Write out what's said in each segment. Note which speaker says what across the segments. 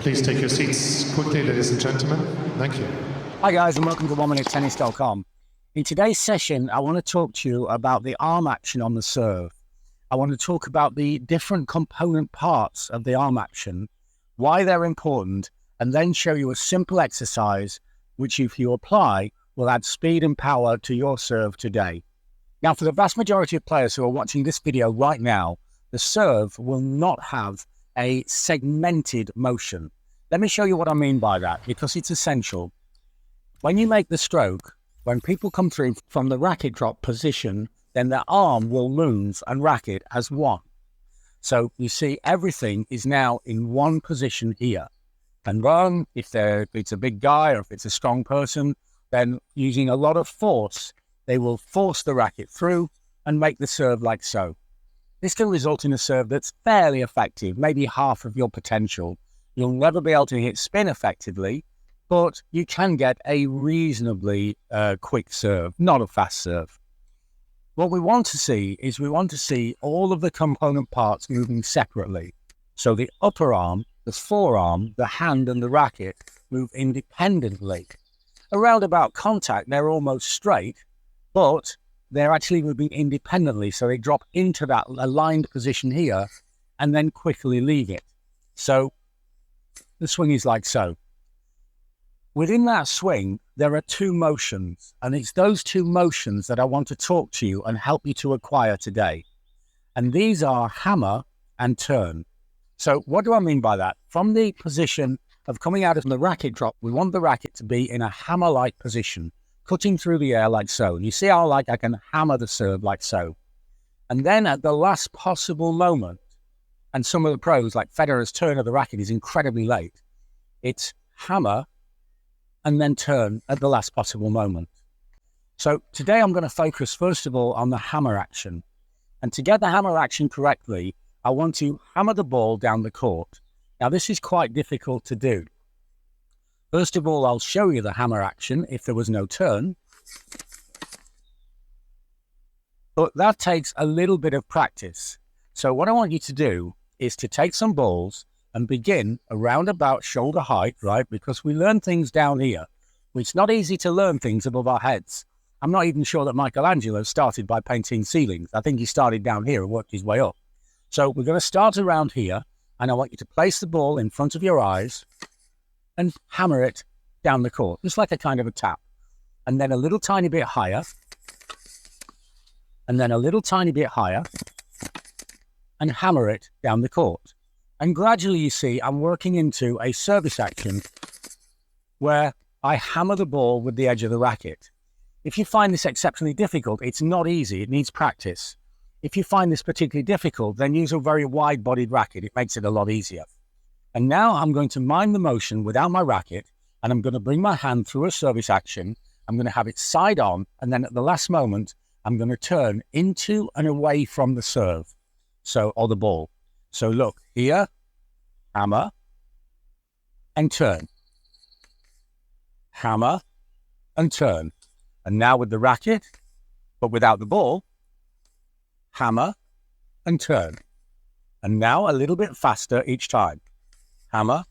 Speaker 1: Please take your seats quickly, ladies and gentlemen. Thank you.
Speaker 2: Hi guys, and welcome to OneMinuteTennis.com. In today's session, I want to talk to you about the arm action on the serve. I want to talk about the different component parts of the arm action, why they're important, and then show you a simple exercise which, if you apply, will add speed and power to your serve today. Now, for the vast majority of players who are watching this video right now, the serve will not have a segmented motion. Let me show you what I mean by that, because it's essential. When you make the stroke, when people come through from the racket drop position, then their arm will move and racket as one. So you see everything is now in one position here. And run, if it's a big guy or if it's a strong person, then using a lot of force, they will force the racket through and make the serve like so. This can result in a serve that's fairly effective, maybe half of your potential. You'll never be able to hit spin effectively, but you can get a reasonably quick serve, not a fast serve. What we want to see is all of the component parts moving separately. So the upper arm, the forearm, the hand and the racket move independently. Around about contact, they're almost straight, but they're actually moving independently. So they drop into that aligned position here and then quickly leave it. So the swing is like so. Within that swing, there are two motions, and it's those two motions that I want to talk to you and help you to acquire today. And these are hammer and turn. So what do I mean by that? From the position of coming out of the racket drop, we want the racket to be in a hammer-like position, cutting through the air like so. You see how I can hammer the serve like so. And then at the last possible moment, and some of the pros, like Federer's turn of the racket is incredibly late, it's hammer and then turn at the last possible moment. So today I'm going to focus first of all on the hammer action. And to get the hammer action correctly, I want to hammer the ball down the court. Now this is quite difficult to do. First of all, I'll show you the hammer action if there was no turn. But that takes a little bit of practice. So what I want you to do is to take some balls and begin around about shoulder height, right? Because we learn things down here. It's not easy to learn things above our heads. I'm not even sure that Michelangelo started by painting ceilings. I think he started down here and worked his way up. So we're going to start around here, and I want you to place the ball in front of your eyes and hammer it down the court, just like a kind of a tap. And then a little tiny bit higher, and then a little tiny bit higher, and hammer it down the court. And gradually, you see, I'm working into a service action where I hammer the ball with the edge of the racket. If you find this exceptionally difficult, it's not easy. It needs practice. If you find this particularly difficult, then use a very wide-bodied racket. It makes it a lot easier. And now I'm going to mime the motion without my racket, and I'm going to bring my hand through a service action. I'm going to have it side on, and then at the last moment, I'm going to turn into and away from the serve, or the ball. So look, here, hammer, and turn. Hammer, and turn. And now with the racket, but without the ball, hammer, and turn. And now a little bit faster each time. Hammer,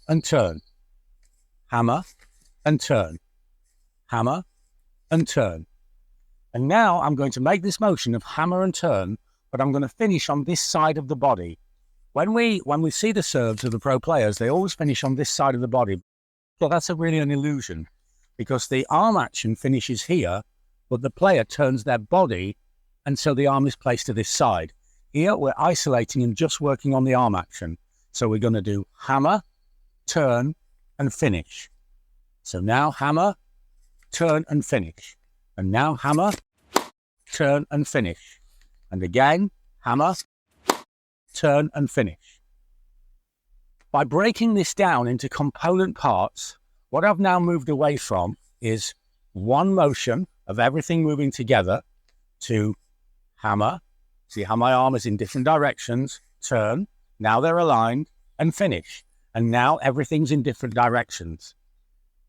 Speaker 2: and turn. Hammer, and turn. Hammer, and turn. And now I'm going to make this motion of hammer and turn, but I'm going to finish on this side of the body. When we see the serves of the pro players, they always finish on this side of the body. Well, that's really an illusion, because the arm action finishes here, but the player turns their body, and so the arm is placed to this side. Here, we're isolating and just working on the arm action. So we're going to do hammer, turn, and finish. So now hammer, turn, and finish. And now hammer, turn, and finish. And again, hammer, turn, and finish. By breaking this down into component parts, what I've now moved away from is one motion of everything moving together to hammer. See how my arm is in different directions, turn, now they're aligned, and finish. And now everything's in different directions.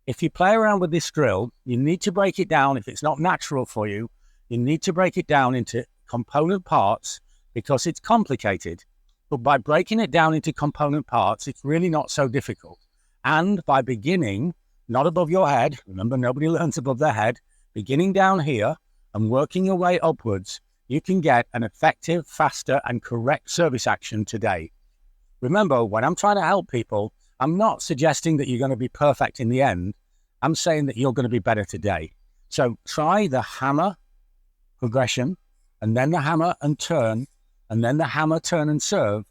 Speaker 2: If you play around with this drill, you need to break it down. If it's not natural for you, you need to break it down into component parts because it's complicated. But by breaking it down into component parts, it's really not so difficult. And by beginning, not above your head, remember nobody learns above their head, beginning down here and working your way upwards, you can get an effective, faster and correct service action today. Remember, when I'm trying to help people, I'm not suggesting that you're going to be perfect in the end. I'm saying that you're going to be better today. So try the hammer progression, and then the hammer and turn, and then the hammer, turn and serve,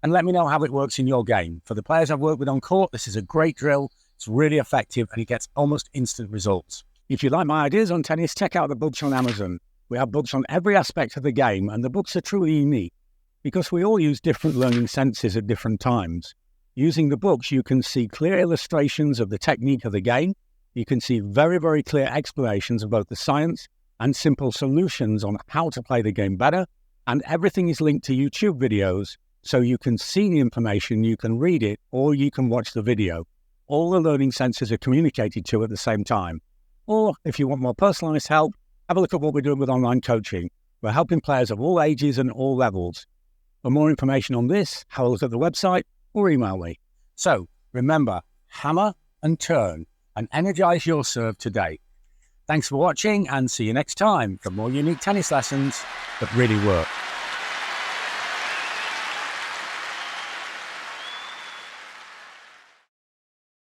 Speaker 2: and let me know how it works in your game. For the players I've worked with on court, this is a great drill. It's really effective, and it gets almost instant results. If you like my ideas on tennis, check out the books on Amazon. We have books on every aspect of the game, and the books are truly unique because we all use different learning senses at different times. Using the books, you can see clear illustrations of the technique of the game. You can see very, very clear explanations of both the science and simple solutions on how to play the game better. And everything is linked to YouTube videos, so you can see the information, you can read it, or you can watch the video. All the learning senses are communicated to at the same time. Or if you want more personalized help, have a look at what we're doing with online coaching. We're helping players of all ages and all levels. For more information on this, have a look at the website or email me. So remember, hammer and turn and energize your serve today. Thanks for watching and see you next time for more unique tennis lessons that really work.